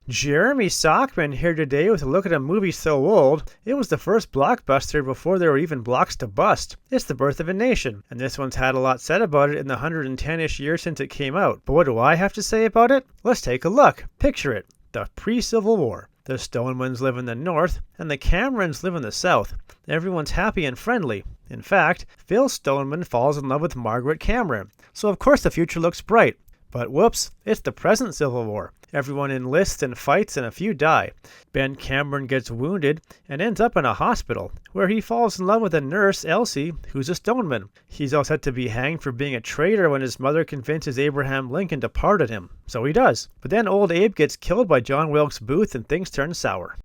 Jeremy Sockman here today with a look at a movie so old, it was the first blockbuster before there were even blocks to bust. It's The Birth of a Nation, and this one's had a lot said about it in the 110-ish years since it came out. But what do I have to say about it? Let's take a look. Picture it. The pre-Civil War. The Stonemans live in the north, and the Camerons live in the south. Everyone's happy and friendly. In fact, Phil Stoneman falls in love with Margaret Cameron, so of course the future looks bright. But whoops, it's the present Civil War. Everyone enlists and fights and a few die. Ben Cameron gets wounded and ends up in a hospital, where he falls in love with a nurse, Elsie, who's a Stoneman. He's all set to be hanged for being a traitor when his mother convinces Abraham Lincoln to pardon him. So he does. But then old Abe gets killed by John Wilkes Booth and things turn sour.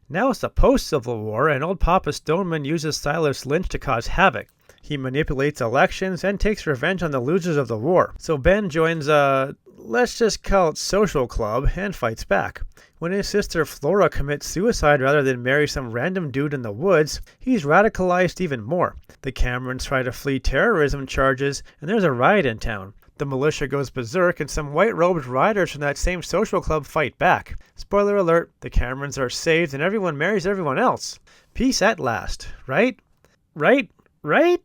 Now it's the post-Civil War, and old Papa Stoneman uses Silas Lynch to cause havoc. He manipulates elections and takes revenge on the losers of the war. So Ben joins a, let's just call it social club, and fights back. When his sister Flora commits suicide rather than marry some random dude in the woods, he's radicalized even more. The Camerons try to flee terrorism charges, and there's a riot in town. The militia goes berserk, and some white-robed riders from that same social club fight back. Spoiler alert, the Camerons are saved and everyone marries everyone else. Peace at last, right? Right? Right?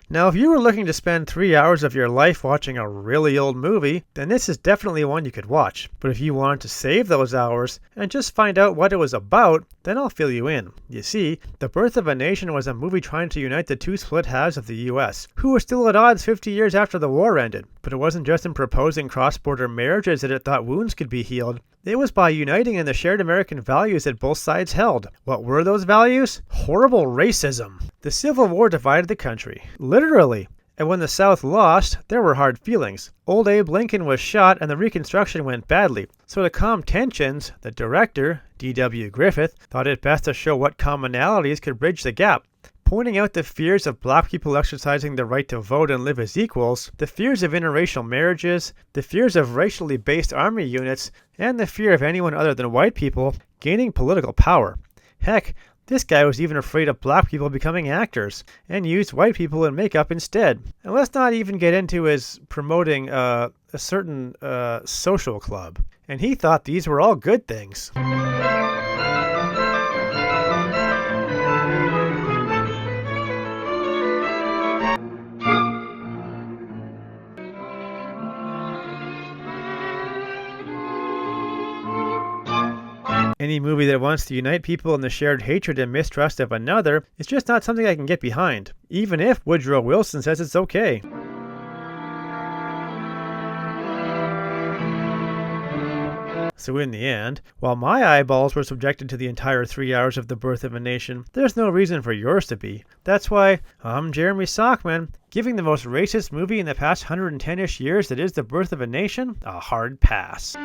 Now, if you were looking to spend 3 hours of your life watching a really old movie, then this is definitely one you could watch. But if you wanted to save those hours and just find out what it was about, then I'll fill you in. You see, The Birth of a Nation was a movie trying to unite the two split halves of the US, who were still at odds 50 years after the war ended. But it wasn't just in proposing cross-border marriages that it thought wounds could be healed. It was by uniting in the shared American values that both sides held. What were those values? Horrible racism. The Civil War divided the country. Literally. And when the South lost, there were hard feelings. Old Abe Lincoln was shot and the Reconstruction went badly. So to calm tensions, the director, D.W. Griffith, thought it best to show what commonalities could bridge the gap. Pointing out the fears of black people exercising the right to vote and live as equals, the fears of interracial marriages, the fears of racially based army units, and the fear of anyone other than white people gaining political power. Heck, this guy was even afraid of black people becoming actors, and used white people in makeup instead. And let's not even get into his promoting a certain social club. And he thought these were all good things. Any movie that wants to unite people in the shared hatred and mistrust of another is just not something I can get behind, even if Woodrow Wilson says it's okay. So in the end, while my eyeballs were subjected to the entire 3 hours of The Birth of a Nation, there's no reason for yours to be. That's why I'm Jeremy Sockman, giving the most racist movie in the past 110-ish years that is The Birth of a Nation a hard pass.